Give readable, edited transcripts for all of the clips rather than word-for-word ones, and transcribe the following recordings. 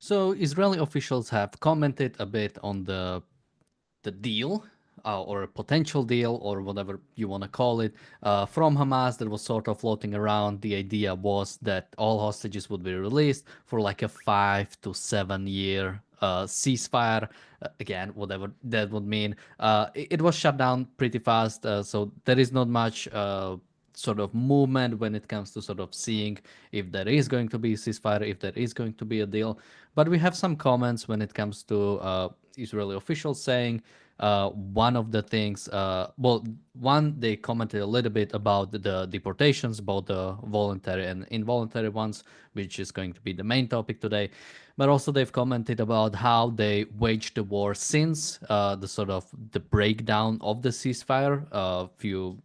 So Israeli officials have commented a bit on the deal or a potential deal or whatever you want to call it from Hamas that was sort of floating around. The idea was that all hostages would be released for like a 5 to 7 year ceasefire. Again, whatever that would mean. It was shut down pretty fast, so there is not much. Sort of movement when it comes to sort of seeing if there is going to be a ceasefire, if there is going to be a deal. But we have some comments when it comes to Israeli officials saying one of the things, one, they commented a little bit about the deportations, both the voluntary and involuntary ones, which is going to be the main topic today. But also they've commented about how they waged the war since the sort of the breakdown of the ceasefire a few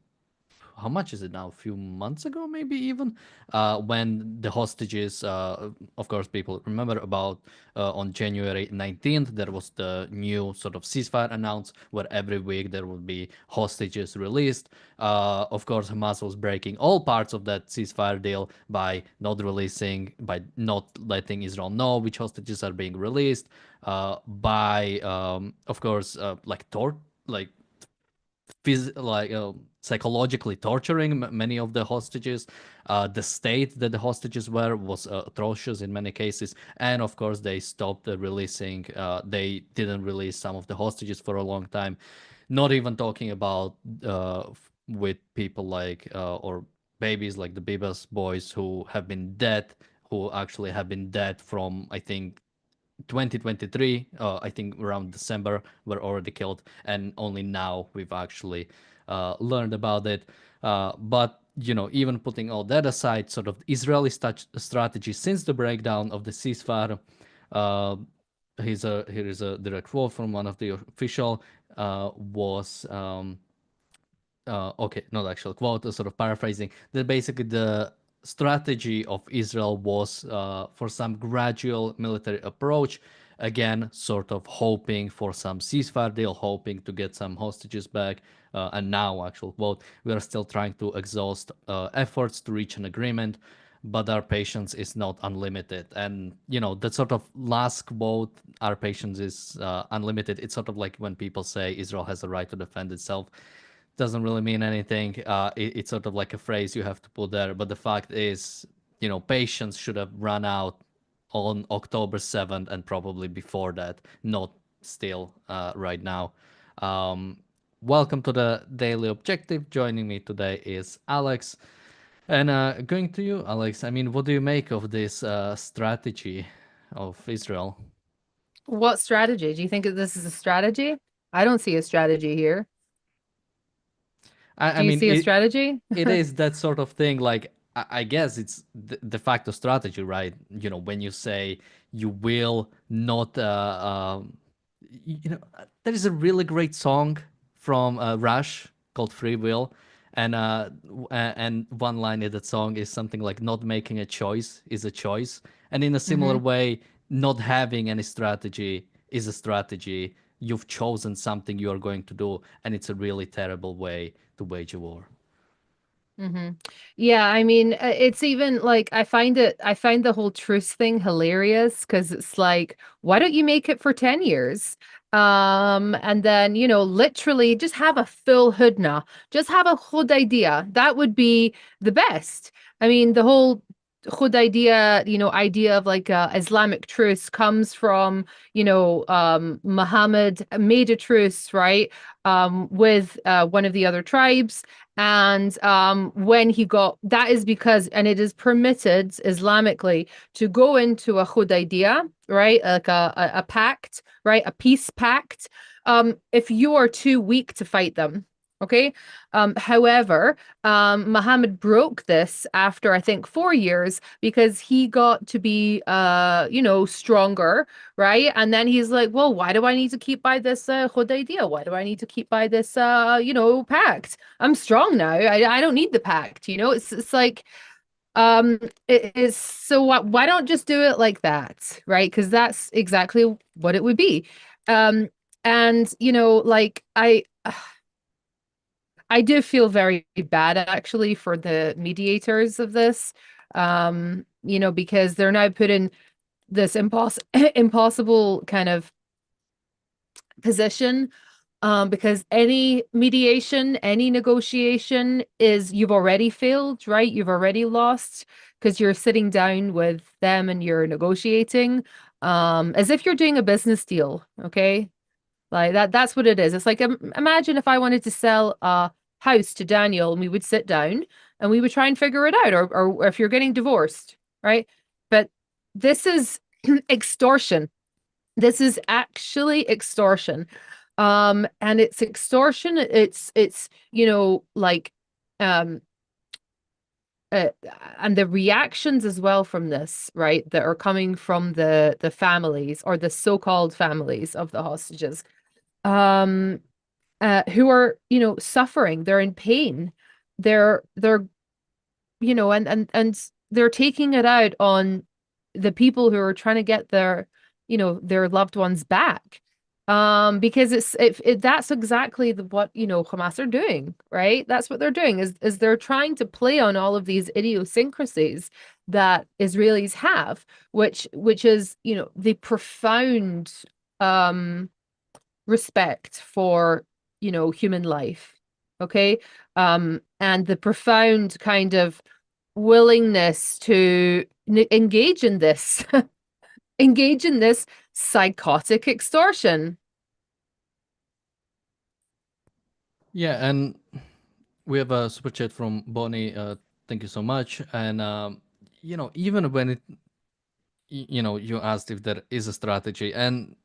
how much is it now? A few months ago, maybe even, when the hostages, of course, people remember about on January 19th, there was the new sort of ceasefire announced where every week there would be hostages released. Of course, Hamas was breaking all parts of that ceasefire deal by not releasing, by not letting Israel know which hostages are being released, by, of course, like psychologically torturing many of the hostages. The state that the hostages were was atrocious in many cases, and of course they stopped releasing. They didn't release some of the hostages for a long time. Not even talking about with people like or babies like the Bibas boys who have been dead, who actually have been dead from I think 2023, I think around December, were already killed, and only now we've actually learned about it. But even putting all that aside, sort of Israeli strategy since the breakdown of the ceasefire. Uh, here is a direct quote from one of the official was okay, not actual quote, sort of paraphrasing, that basically the strategy of Israel was for some gradual military approach, again, sort of hoping for some ceasefire deal, hoping to get some hostages back. And now, actual quote, we are still trying to exhaust efforts to reach an agreement, but our patience is not unlimited. And, that sort of last quote, our patience is unlimited. It's sort of like when people say Israel has a right to defend itself, doesn't really mean anything. It's sort of like a phrase you have to put there. But the fact is, patience should have run out on October 7th and probably before that, not still right now. Um, Welcome to the Daily Objective. Joining me today is Alex. And going to you, Alex, I mean, what do you make of this strategy of Israel? What strategy? Do you think that this is a strategy? I don't see a strategy here. I Do you mean, see a strategy? it is that sort of thing. Like I guess it's de facto strategy, right? When you say you will not, there is a really great song from Rush called "Free Will," and and one line in that song is something like "Not making a choice is a choice," and in a similar hmm way, not having any strategy is a strategy. You've chosen something you are going to do, and it's a really terrible way to wage a war. hmm Yeah, I mean, it's even like I find the whole truce thing hilarious because it's like, why don't you make it for 10 years? And then, literally just have a full hudna, just have a whole idea. That would be the best. I mean, the whole Khud idea of like Islamic truce comes from, Muhammad made a truce, right? With one of the other tribes. And when he got that is because, and it is permitted Islamically to go into a Hudaydiyah, right? Like a pact, right? A peace pact. If you are too weak to fight them. Okay. However, Muhammad broke this after I think 4 years because he got to be stronger, right? And then he's like, well, why do I need to keep by this Hudaydiyah? Why do I need to keep by this pact? I'm strong now. I don't need the pact, it's like um it is so why don't just do it like that, right? Because that's exactly what it would be. Um and like I do feel very bad actually for the mediators of this. Because they're now putting this impossible kind of position, because any mediation, any negotiation is you've already failed, right? You've already lost because you're sitting down with them and you're negotiating, as if you're doing a business deal, okay? Like that's what it is. It's like imagine if I wanted to sell a house to Daniel and we would sit down and we would try and figure it out, or if you're getting divorced, right? But this is extortion. This is actually extortion. And it's extortion. It's like um uh, and the reactions as well from this, right, that are coming from the families or the so-called families of the hostages, um who are, suffering, they're in pain, they're and they're taking it out on the people who are trying to get their loved ones back. Because that's exactly what, Hamas are doing, right? That's what they're doing is they're trying to play on all of these idiosyncrasies that Israelis have, which is, the profound um respect for, human life. Okay. And the profound kind of willingness to engage in this, engage in this psychotic extortion. Yeah, and we have a super chat from Bonnie. Thank you so much. And even when you asked if there is a strategy, and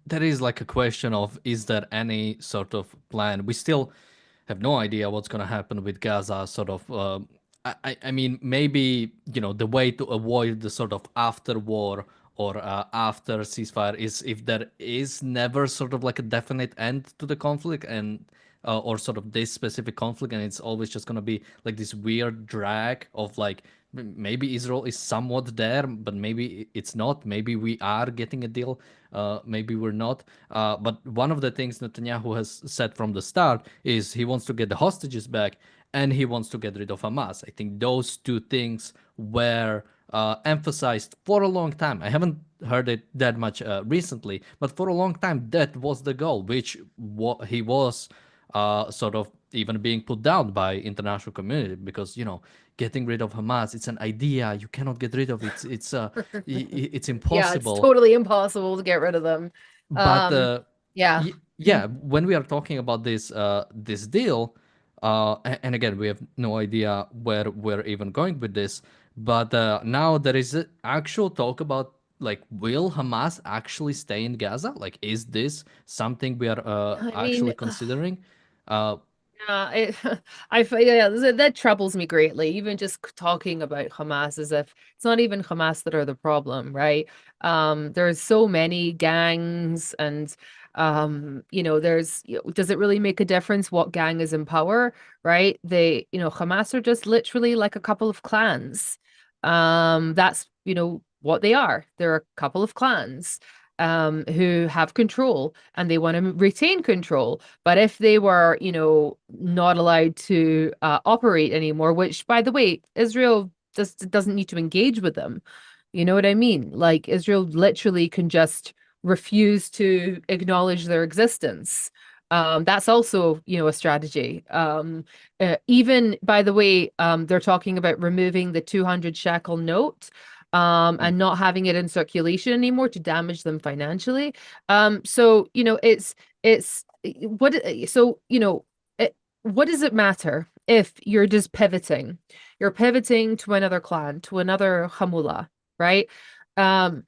there is like a question of is there any sort of plan? We still have no idea what's going to happen with Gaza. Sort of, I mean, maybe the way to avoid the sort of after war or after ceasefire is if there is never sort of like a definite end to the conflict and or sort of this specific conflict, and it's always just going to be like this weird drag of like maybe Israel is somewhat there, but maybe it's not. Maybe we are getting a deal. Maybe we're not. But one of the things Netanyahu has said from the start is he wants to get the hostages back and he wants to get rid of Hamas. I think those two things were emphasized for a long time. I haven't heard it that much recently, but for a long time that was the goal, which he was sort of even being put down by international community because getting rid of Hamas, it's an idea you cannot get rid of. It's Yeah, it's impossible. totally impossible to get rid of them. But Um, yeah. yeah, when we are talking about this deal, and again, we have no idea where we're even going with this. But now there is actual talk about like, will Hamas actually stay in Gaza? Like, is this something we are I actually mean, considering? Uh, yeah, yeah, that troubles me greatly. Even just talking about Hamas as if it's not even Hamas that are the problem, right? There's so many gangs, and does it really make a difference what gang is in power, right? Hamas are just literally like a couple of clans. That's what they are. They're a couple of clans who have control and they want to retain control. But if they were, not allowed to operate anymore, which, by the way, Israel just doesn't need to engage with them. You know what I mean? Like Israel literally can just refuse to acknowledge their existence. That's also, a strategy. Even, by the way, they're talking about removing the 200 shekel note, and not having it in circulation anymore to damage them financially. So, what, so, what does it matter if you're just pivoting? You're pivoting to another clan, to another Hamula, right? I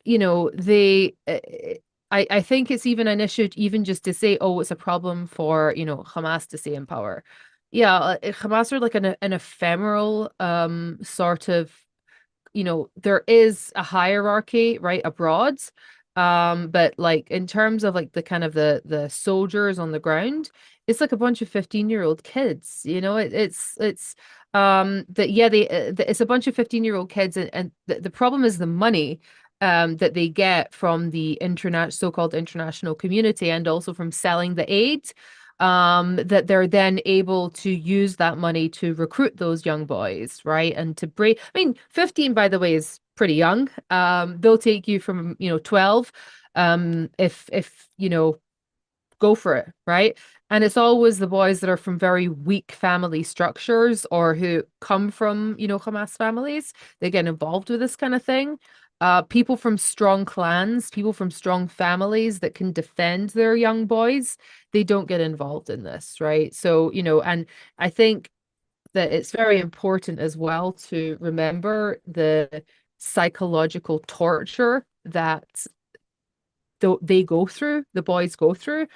think it's even an issue even just to say, oh, it's a problem for, Hamas to stay in power. Yeah, Hamas are like an ephemeral sort of, there is a hierarchy, right, abroad. But like in terms of like the kind of the soldiers on the ground, it's like a bunch of 15-year-old kids, it's that yeah, it's a bunch of 15-year-old kids, and the problem is the money that they get from the internet so-called international community and also from selling the aid, that they're then able to use that money to recruit those young boys, right? And to break, I mean, 15, by the way, is pretty young. They'll take you from, 12, if go for it, right? And it's always the boys that are from very weak family structures or who come from, Hamas families. They get involved with this kind of thing. People from strong clans, people from strong families that can defend their young boys, they don't get involved in this, right? So, and I think that it's very important as well to remember the psychological torture that they go through, the boys go through,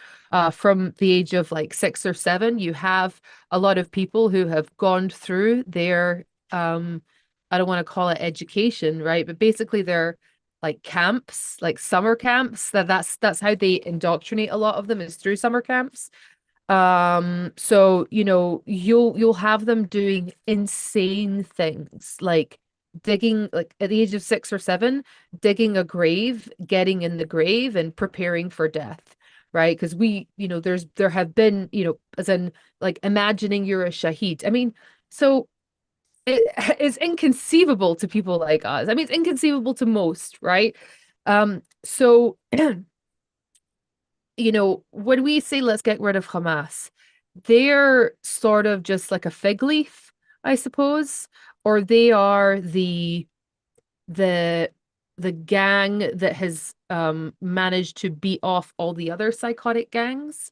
from the age of like 6 or 7. You have a lot of people who have gone through their, I don't want to call it education, right? But basically they're like camps, like summer camps. That's how they indoctrinate a lot of them, is through summer camps. So, you'll have them doing insane things like digging, like at the age of 6 or 7, digging a grave, getting in the grave and preparing for death, right? Because there have been, as in like imagining you're a shaheed. I mean, so it is inconceivable to people like us. I mean, it's inconceivable to most, right? So when we say let's get rid of Hamas, they're sort of just like a fig leaf, I suppose, or they are the the gang that has managed to beat off all the other psychotic gangs.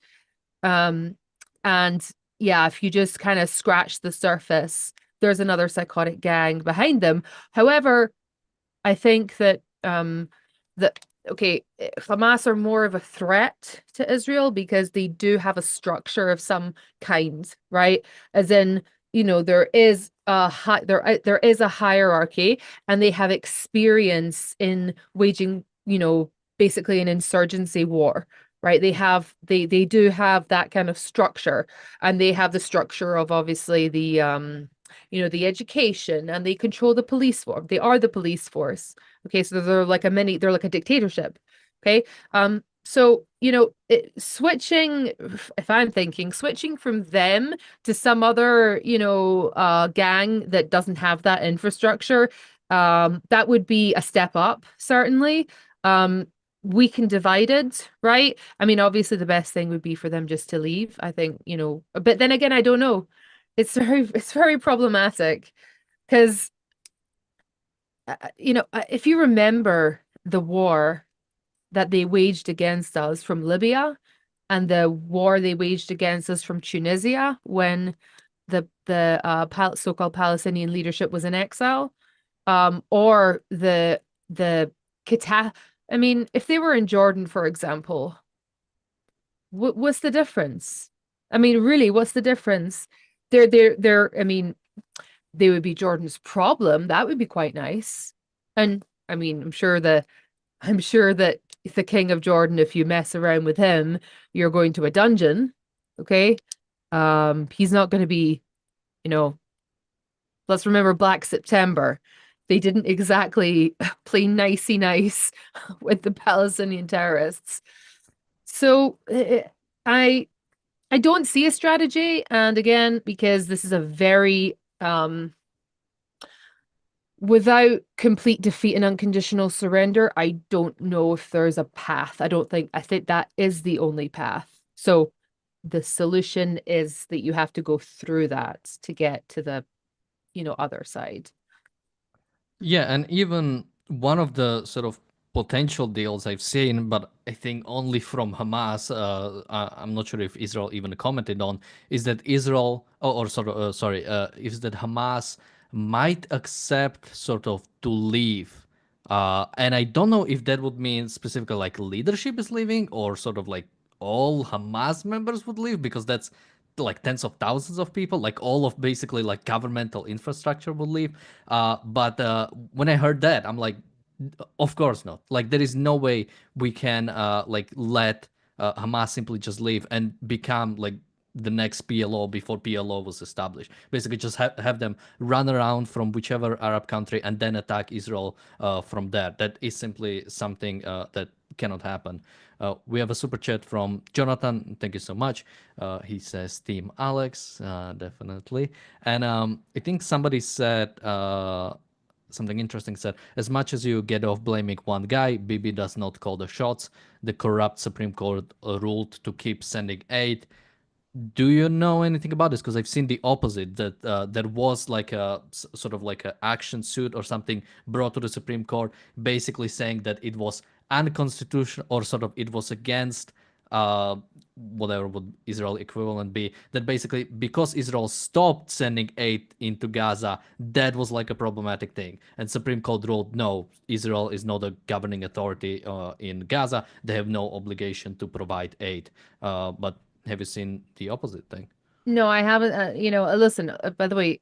Um, and yeah, if you just kind of scratch the surface, there's another psychotic gang behind them. However, I think that okay, Hamas are more of a threat to Israel because they do have a structure of some kind, right? As in, there is there is a hierarchy, and they have experience in waging, basically an insurgency war. Right. They do have that kind of structure, and they have the structure of obviously the education, and they control the police force. They are the police force. Okay, so they're like a dictatorship. Okay. So, switching, if I'm thinking, switching from them to some other, gang that doesn't have that infrastructure, that would be a step up, certainly. Um, Weak and divided, right? I mean, obviously the best thing would be for them just to leave. I think, but then again, I don't know. It's very problematic because if you remember the war that they waged against us from Libya and the war they waged against us from Tunisia when the so-called Palestinian leadership was in exile, or the cata I mean, if they were in Jordan, for example, what's the difference? I mean, really, what's the difference? I mean, they would be Jordan's problem. That would be quite nice. And I mean, I'm sure that the king of Jordan, if you mess around with him, you're going to a dungeon. Okay. He's not going to be, you know, let's remember Black September. They didn't exactly play nicey nice with the Palestinian terrorists. So I I don't see a strategy. And again, because this is a very without complete defeat and unconditional surrender, I don't know if there's a path. I think that is the only path. So the solution is that you have to go through that to get to the, other side. Yeah, and even one of the sort of potential deals I've seen, but I think only from Hamas, I'm not sure if Israel even commented on, is that Israel, or sort of, sorry, is that Hamas might accept sort of to leave. And I don't know if that would mean specifically like leadership is leaving or sort of like all Hamas members would leave because that's like tens of thousands of people, like all of basically like governmental infrastructure would leave. But when I heard that, I'm like, of course not. Like there is no way we can like let Hamas simply just leave and become like the next PLO before PLO was established. Basically, just have them run around from whichever Arab country and then attack Israel from there. That is simply something that cannot happen. We have a super chat from Jonathan. Thank you so much. He says, Team Alex, definitely. And I think somebody said, something interesting said. As much as you get off blaming one guy, Bibi does not call the shots. The corrupt Supreme Court ruled to keep sending aid. Do you know anything about this? Because I've seen the opposite, that there was like a sort of like a action suit or something brought to the Supreme Court, basically saying that it was unconstitutional, or sort of it was against uh, whatever would Israel equivalent be. That basically, because Israel stopped sending aid into Gaza, that was like a problematic thing. And Supreme Court ruled, no, Israel is not a governing authority in Gaza. They have no obligation to provide aid. But have you seen the opposite thing? No, I haven't. Listen, by the way,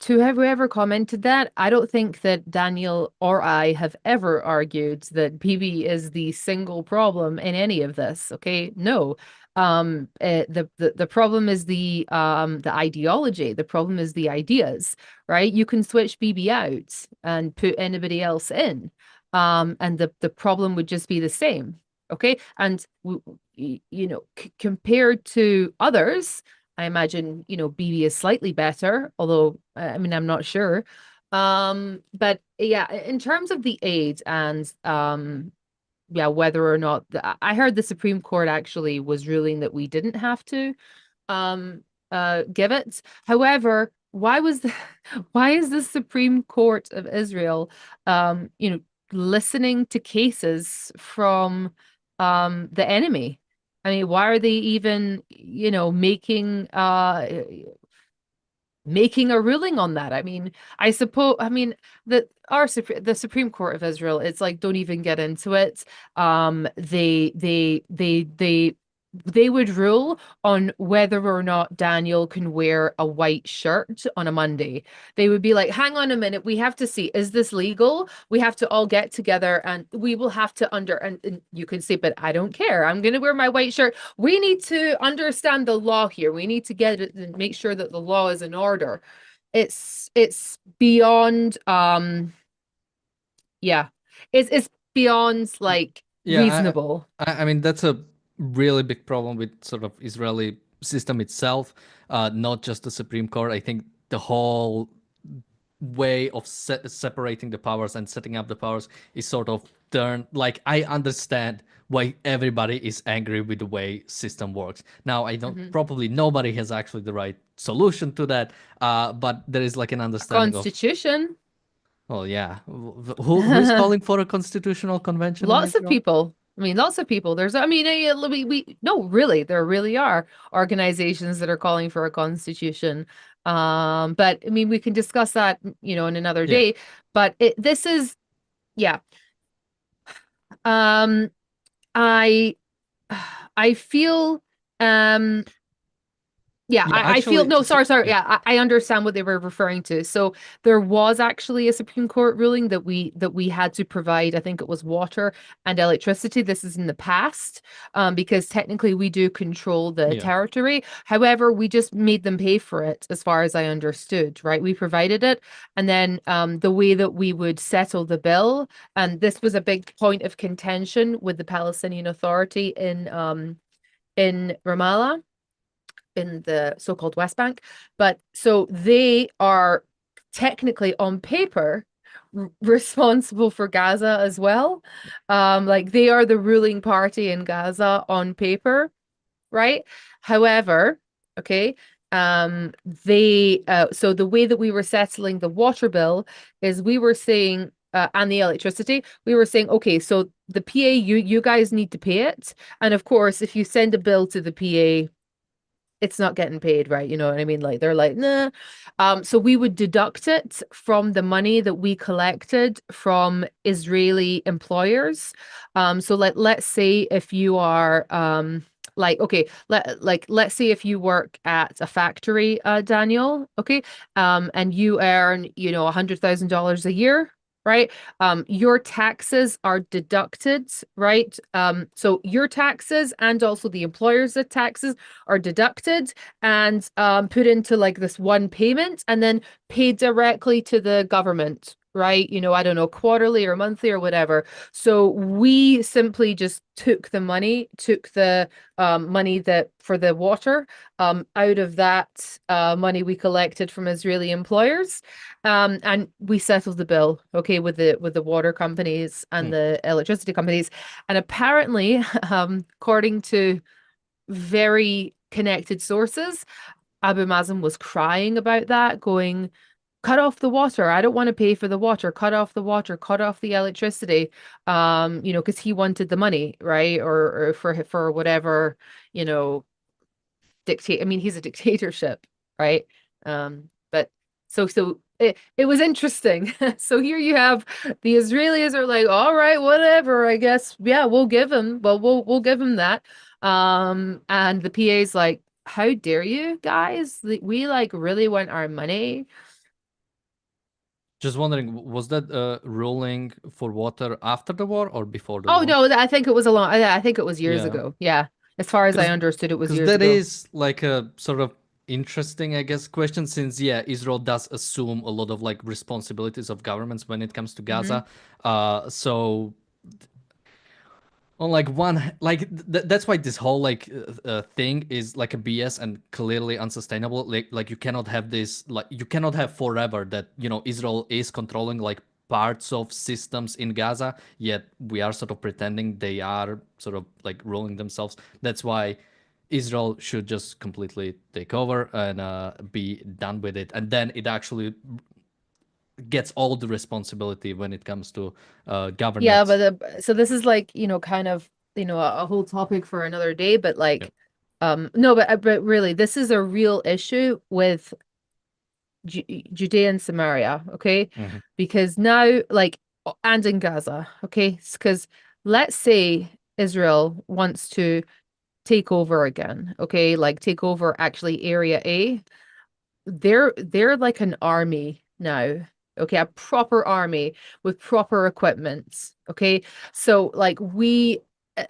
to have whoever commented that, I don't think that Daniel or I have ever argued that PB is the single problem in any of this. Okay, no. The problem is the ideology. The problem is the ideas, right? You can switch BB out and put anybody else in, and the problem would just be the same. Okay, and compared to others. I imagine, BB is slightly better, although I mean, I'm not sure. But yeah, in terms of the aid and yeah, whether or not I heard the Supreme Court actually was ruling that we didn't have to give it. However, why is the Supreme Court of Israel listening to cases from the enemy? I mean, why are they even, making a ruling on that? I mean, the Supreme Court of Israel, it's like, don't even get into it. They would rule on whether or not Daniel can wear a white shirt on a Monday. They would be like, hang on a minute, we have to see, is this legal? We have to all get together and we will have to and you can say, but I don't care. I'm going to wear my white shirt. We need to understand the law here. We need to get it and make sure that the law is in order. It's beyond yeah. It's beyond like Yeah, reasonable. I mean that's a really big problem with sort of Israeli system itself, not just the Supreme Court. I think the whole way of separating the powers and setting up the powers is sort of turned. Like, I understand why everybody is angry with the way system works. Now, I don't, Mhm. probably nobody has actually the right solution to that, but there is like an A understanding of, constitution. well, yeah, who is calling for a constitutional convention in Lots of Israel? people. I mean, lots of people. No, really, there really are organizations that are calling for a constitution. But I mean, we can discuss that, in another Yeah. day. But this is, yeah. Um, I, I feel, um, yeah, Yeah, I feel actually, no, sorry. yeah. Yeah, I understand what they were referring to. So there was actually a Supreme Court ruling that we had to provide, I think it was water and electricity. This is in the past, because technically we do control the Yeah. territory. However, we just made them pay for it, as far as I understood, right? We provided it, and then the way that we would settle the bill, and this was a big point of contention with the Palestinian Authority in Ramallah, in the so-called West Bank. But so they are technically on paper responsible for Gaza as well. Like, they are the ruling party in Gaza on paper, right? However, okay, they so the way that we were settling the water bill is we were saying and the electricity, we were saying, okay, so the PA, you guys need to pay it. And of course, if you send a bill to the PA, it's not getting paid, right? You know what I mean? Like, they're like, nah. So we would deduct it from the money that we collected from Israeli employers. So let's say if you are okay, let's say if you work at a factory, Daniel, okay, and you earn, $100,000 a year, right? Your taxes are deducted, right? So your taxes and also the employer's taxes are deducted and put into like this one payment and then paid directly to the government. right? I don't know, quarterly or monthly or whatever. So we simply just took the money that for the water out of that money we collected from Israeli employers, and we settled the bill, okay, with the water companies and Mm. the electricity companies. And apparently, according to very connected sources, Abu Mazen was crying about that, going, cut off the water. I don't want to pay for the water. Cut off the water, cut off the electricity. Because he wanted the money, right? Or for whatever, you know, dictate. I mean, he's a dictatorship, right? But it was interesting. So here you have the Israelis are like, all right, whatever, I guess. Yeah, we'll give him. Well, we'll give him that. And the PA's like, how dare you guys? We like really want our money. Just wondering, was that ruling for water after the war or before the Oh war? no, I think it was I think it was years Yeah, ago. Yeah. As far as I because understood, it was because years that ago. is like a sort of interesting, I guess, question, since yeah, Israel does assume a lot of like responsibilities of governments when it comes to Hmm. Gaza. So on like one like that's why this whole like thing is like a BS and clearly unsustainable. Like you cannot have this, like you cannot have forever that Israel is controlling like parts of systems in Gaza, yet we are sort of pretending they are sort of like ruling themselves. That's why Israel should just completely take over and be done with it, and then it actually gets all the responsibility when it comes to governance. Yeah, but so this is like, kind of, a whole topic for another day, but Yep. like, no, but really, this is a real issue with Ju Judea and Samaria, okay? Hmm. Because now, like, and in Gaza, okay? Because let's say Israel wants to take over again, okay? Like take over actually Area A. They're like an army now. Okay, a proper army with proper equipment. Okay. So like uh,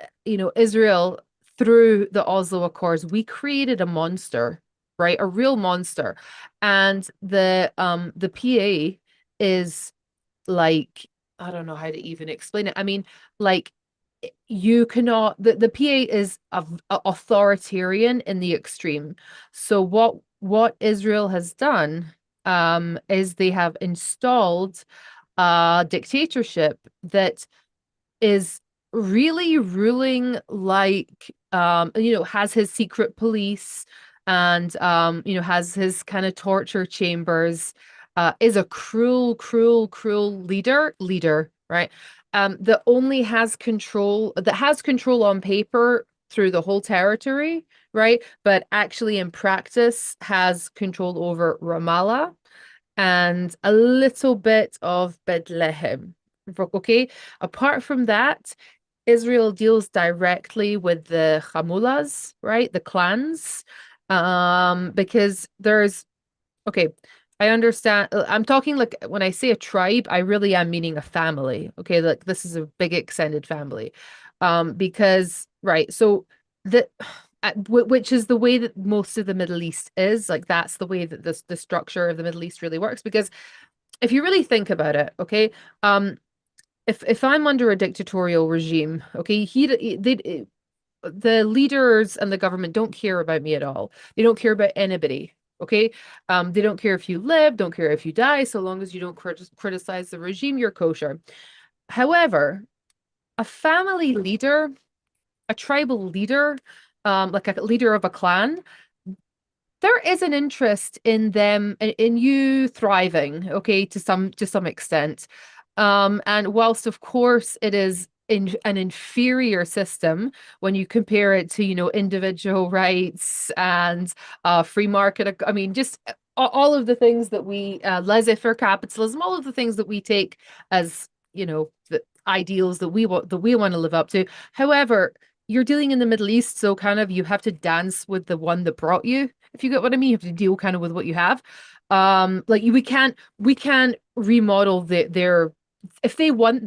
Israel through the Oslo Accords, we created a monster, right? A real monster. And the PA is like, I don't know how to even explain it. I mean, like you cannot the PA is authoritarian in the extreme. So what Israel has done is they have installed a dictatorship that is really ruling like has his secret police and has his kind of torture chambers, is a cruel leader, right? That only has control on paper through the whole territory, right? But actually in practice has control over Ramallah and a little bit of Bethlehem. Okay. Apart from that, Israel deals directly with the Hamulas, right? The clans. Because okay, I understand. I'm talking like when I say a tribe, I really am meaning a family. Okay, like this is a big extended family. Because right, so the which is the way that most of the Middle East is. Like that's the way that the structure of the Middle East really works. Because if you really think about it, okay, if I'm under a dictatorial regime, okay, the leaders and the government don't care about me at all. They don't care about anybody. Okay. They don't care if you live, don't care if you die, so long as you don't criticize the regime, you're kosher. However, a family leader, a tribal leader, like a leader of a clan, there is an interest in them in you thriving, okay, to some extent. And whilst of course it is in an inferior system when you compare it to, individual rights and free market, I mean, just all of the things that we laissez-faire capitalism, all of the things that we take as, the ideals that we want to live up to. However, you're dealing in the Middle East, so kind of you have to dance with the one that brought you, if you get what I mean. You have to deal kind of with what you have. Like we can't remodel their if they want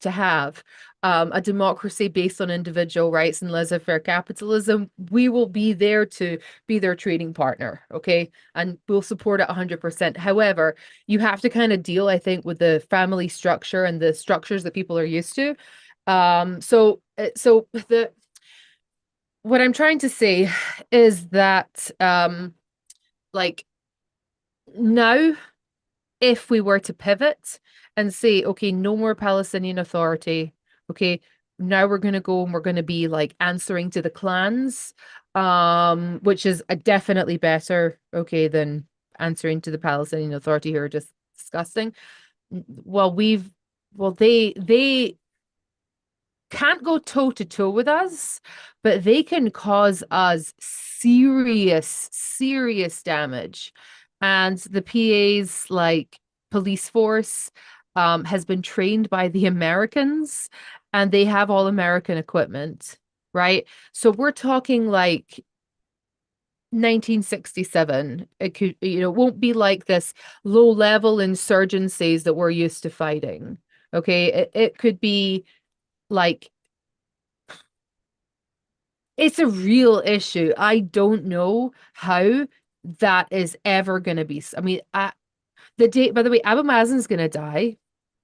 to have a democracy based on individual rights and laissez-faire capitalism, we will be there to be their trading partner, okay? And we'll support it 100%. However, you have to kind of deal, I think, with the family structure and the structures that people are used to. So the what I'm trying to say is that like now if we were to pivot and say, okay, no more Palestinian Authority, okay, now we're going to go and we're going to be like answering to the clans, which is definitely better, okay, than answering to the Palestinian Authority who are just disgusting. Well, they can't go toe to toe with us, but they can cause us serious damage. And the PA's like police force has been trained by the Americans and they have all American equipment, right? So we're talking like 1967. It could, won't be like this low level insurgencies that we're used to fighting. Okay. It could be like it's a real issue. I don't know how that is ever going to be. I mean, the date, by the way, Abu Mazen's going to die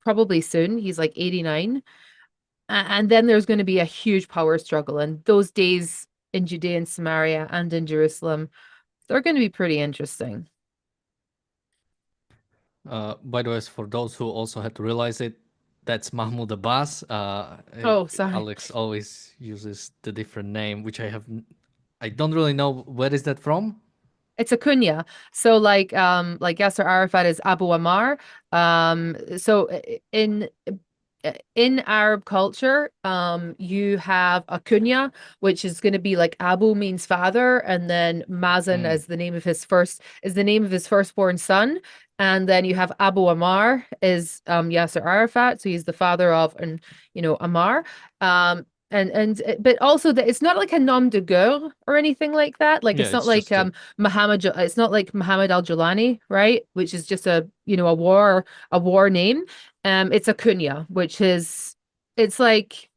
probably soon. He's like 89. And then there's going to be a huge power struggle. And those days in Judea and Samaria and in Jerusalem, they're going to be pretty interesting. By the way, for those who also had to realize it, that's Mahmoud Abbas. Oh, sorry. Alex always uses the different name, which I don't really know where is that from. It's a kunya. So like Yasser Arafat is Abu Ammar. So in Arab culture, you have a kunya, which is going to be like Abu means father, and then Mazen Mm. as the name of his firstborn son, and then you have Abu Ammar is Yasser Arafat, so he's the father of and Ammar. But also that it's not like a nom de guerre or anything like that. Like Yeah, it's not it's like just a It's not like Muhammad al-Julani, right? Which is just a war name. It's a kunya, which is it's like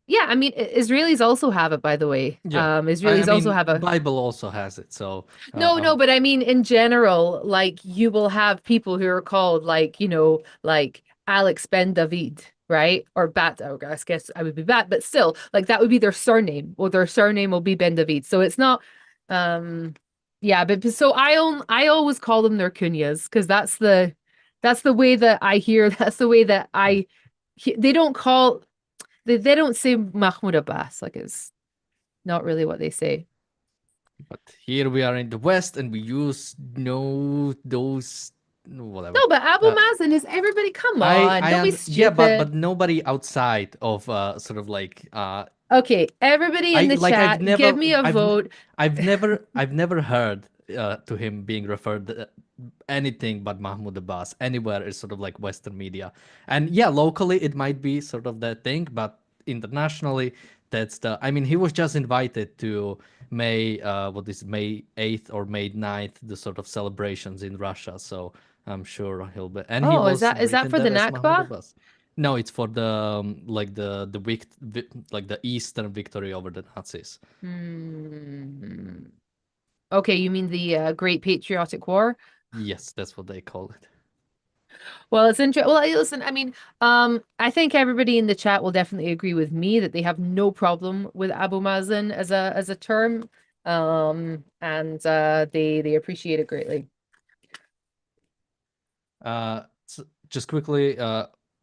yeah, I mean Israelis also have it, by the way. yeah. I Israelis also mean, have a Bible also has it. So no, but I mean in general, like you will have people who are called like Alex Ben David, right? Or Bat, I guess I would be Bat, but still, like that would be their surname, or their surname will be Ben David. So it's not yeah, but so I always call them their kunyas because that's the way that I hear, that's the way that they don't call they don't say Mahmoud Abbas, like it's not really what they say. but here we are in the West, and we use no those whatever. No, but Abu Uh, Mazen is everybody. Come I on, I don't be yeah, but stupid. nobody outside of sort of like Okay, everybody in I the like chat, give me a vote. I've never heard to him being referred anything but Mahmoud Abbas anywhere is sort of like Western media, and yeah, locally it might be sort of that thing, but internationally that's the. I mean, he was just invited to May 8th or May 9th, the sort of celebrations in Russia, so I'm sure he'll be, and he Oh, is was that written for the there as Mahmoud Nakba? Abbas. No, it's for the like like the Eastern victory over the Nazis. Hmm. Okay, you mean the Great Patriotic War? Yes, that's what they call it. Well, it's interesting. Well, listen, I mean, I think everybody in the chat will definitely agree with me that they have no problem with Abu Mazen as a term, and they appreciate it greatly. Just quickly,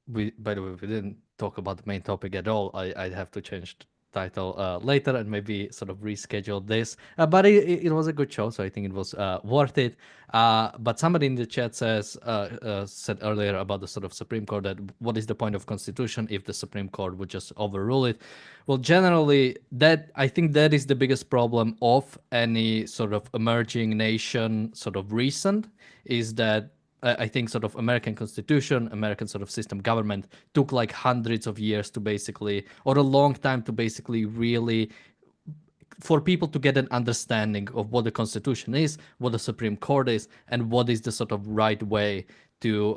we by the way we didn't talk about the main topic at all. I'd have to change the title later and maybe sort of reschedule this. But it was a good show, so I think it was worth it. But somebody in the chat said earlier about the sort of Supreme Court that what is the point of Constitution if the Supreme Court would just overrule it? Well, generally, that I think that is the biggest problem of any sort of emerging nation sort of recent is that I think sort of American constitution, American sort of system government took like hundreds of years to basically, or a long time to basically really, for people to get an understanding of what the constitution is, what the Supreme Court is, and what is the sort of right way to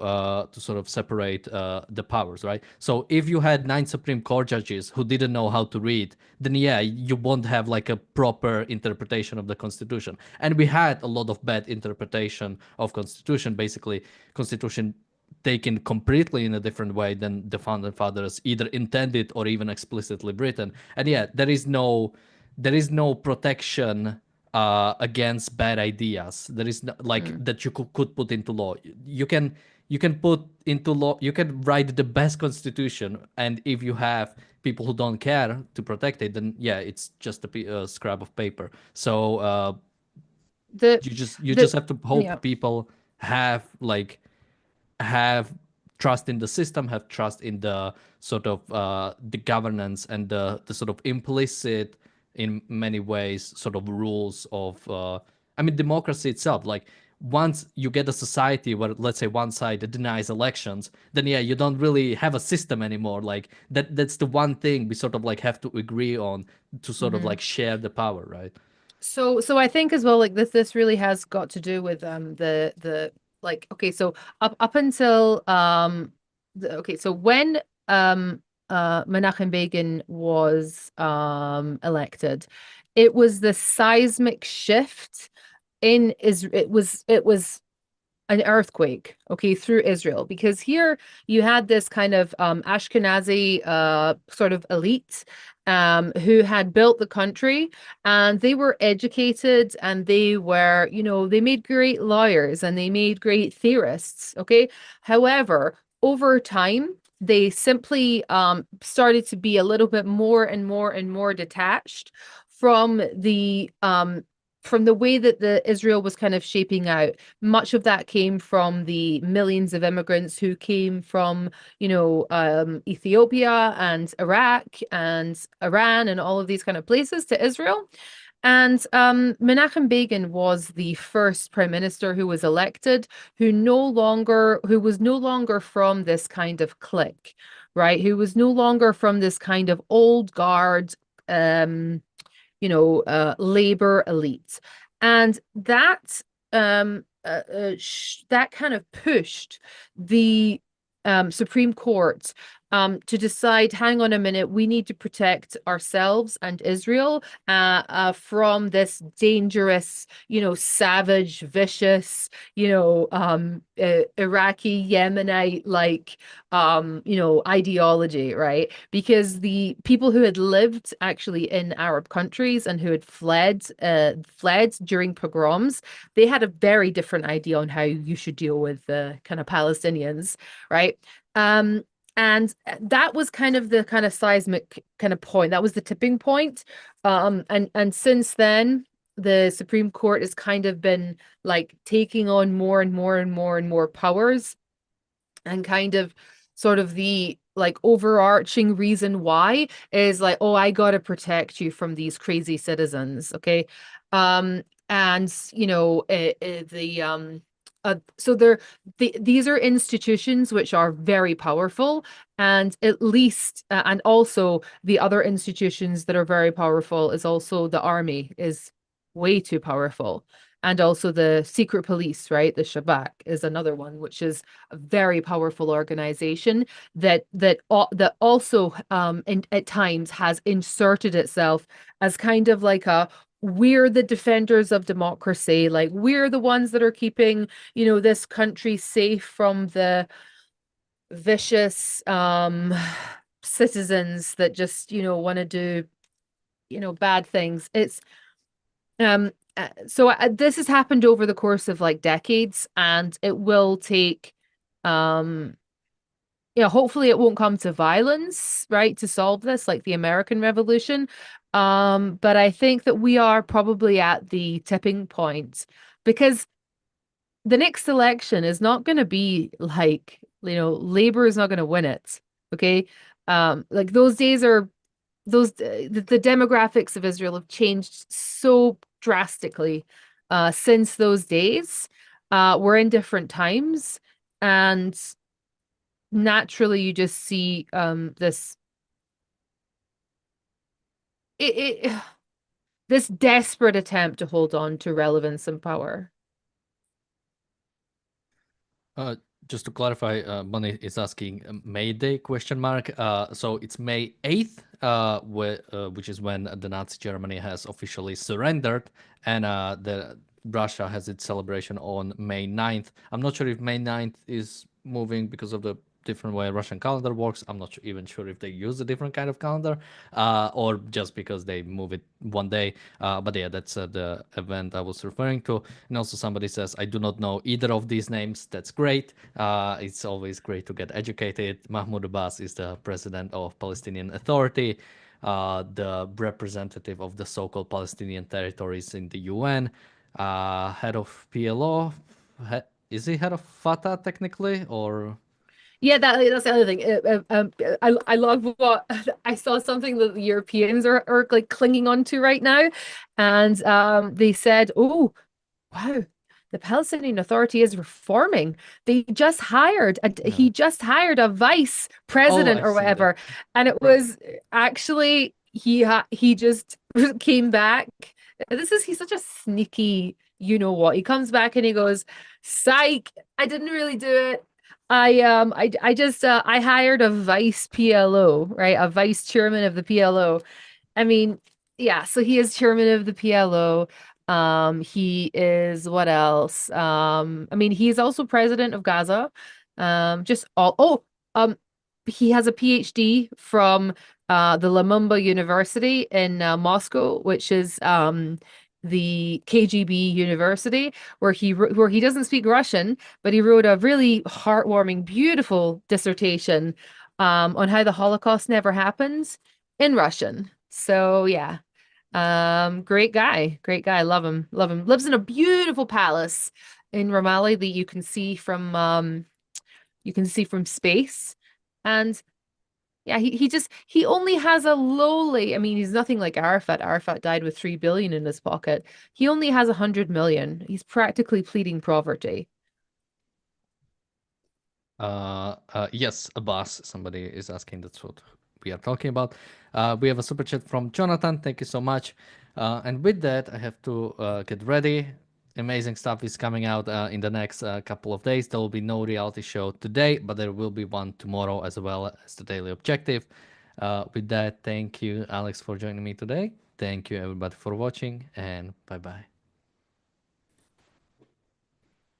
sort of separate the powers, right? So if you had 9 Supreme Court judges who didn't know how to read, then yeah, you won't have like a proper interpretation of the Constitution. And we had a lot of bad interpretation of Constitution. Basically, Constitution taken completely in a different way than the founding fathers either intended or even explicitly written. And yeah, there is no protection against bad ideas. There is no, like Mm. that you could put into law. You can put into law. You can write the best constitution, and if you have people who don't care to protect it, then yeah, it's just a scrap of paper. So The you just the have to yeah. hope people have trust in the system, have trust in the sort of the governance and the sort of implicit, in many ways, sort of rules of, I mean, democracy itself. Like once you get a society where, let's say, one side denies elections, then yeah, you don't really have a system anymore. Like that's the one thing we sort of like have to agree on to sort of Mhm. like share the power, right? So I think as well, like this really has got to do with the like, okay, so up until okay, so when Menachem Begin was elected, it was the seismic shift in Israel. It was an earthquake, okay, through Israel, because here you had this kind of Ashkenazi sort of elite who had built the country, and they were educated, and they were, they made great lawyers and they made great theorists, okay. However, over time, they simply started to be a little bit more and more and more detached from the way that the Israel was kind of shaping out. Much of that came from the millions of immigrants who came from, Ethiopia and Iraq and Iran and all of these kind of places to Israel. And Menachem Begin was the first prime minister who was elected, who was no longer from this kind of clique, right? Who was no longer from this kind of old guard, um, labor elite. And that kind of pushed the Supreme Court to decide, hang on a minute, we need to protect ourselves and Israel from this dangerous, savage, vicious, Iraqi, Yemenite like ideology, right? Because the people who had lived actually in Arab countries and who had fled during pogroms, they had a very different idea on how you should deal with the kind of Palestinians, right? Um, and that was kind of the kind of seismic kind of point. That was the tipping point. And since then, the Supreme Court has kind of been like taking on more and more and more and more powers, and kind of sort of the like overarching reason why is like, oh, I gotta protect you from these crazy citizens, okay. And so these are institutions which are very powerful, and at least and also the other institutions that are very powerful is also the army is way too powerful, and also the secret police, right? The Shabak is another one, which is a very powerful organization that also at times has inserted itself as kind of like a, we're the defenders of democracy, like we're the ones that are keeping, this country safe from the vicious citizens that just, want to do, bad things. This has happened over the course of like decades, and it will take, um, hopefully it won't come to violence, right, to solve this, like the American Revolution. But I think that we are probably at the tipping point, because the next election is not going to be like, Labor is not going to win it. Okay. Like those days are the demographics of Israel have changed so drastically since those days. We're in different times, and naturally you just see this it this desperate attempt to hold on to relevance and power. Just to clarify, Bonnie is asking May Day question mark. So it's May 8th, which is when the Nazi Germany has officially surrendered, and the Russia has its celebration on May 9th. I'm not sure if May 9th is moving because of the different way Russian calendar works. I'm not even sure if they use a different kind of calendar, or just because they move it one day. But yeah, that's the event I was referring to. And also somebody says, I do not know either of these names. That's great. It's always great to get educated. Mahmoud Abbas is the president of Palestinian Authority, the representative of the so-called Palestinian territories in the UN, head of PLO. Is he head of Fatah technically, or Yeah, that's the other thing. I love what I saw something that the Europeans are like clinging on to right now, and they said, "Oh, wow, the Palestinian Authority is reforming. yeah? He just hired a vice Oh, president I've or seen that. whatever, and it Right. was actually he just came back. He's such a sneaky, you know what? He comes back and he goes, "Psych, I didn't really do it. I just I hired a vice PLO, right? A vice chairman of the PLO. I mean, yeah, so he is chairman of the PLO. He is what else? I mean, he's also president of Gaza. Just all he has a PhD from the Lumumba University in Moscow, which is the KGB university, where he doesn't speak Russian, but he wrote a really heartwarming, beautiful dissertation on how the Holocaust never happened in Russian. So yeah. Great guy. Great guy. Love him. Love him. Lives in a beautiful palace in Ramallah that you can see from space. And yeah, he only has a lowly, I mean, he's nothing like Arafat. Arafat died with 3 billion in his pocket. He only has 100 million. He's practically pleading poverty. Yes, Abbas. Somebody is asking. That's what we are talking about. We have a super chat from Jonathan. Thank you so much. And with that, I have to get ready. Amazing stuff is coming out in the next couple of days. There will be no reality show today, but there will be one tomorrow as well as the daily objective. With that, thank you, Alex, for joining me today. Thank you, everybody, for watching, and bye bye.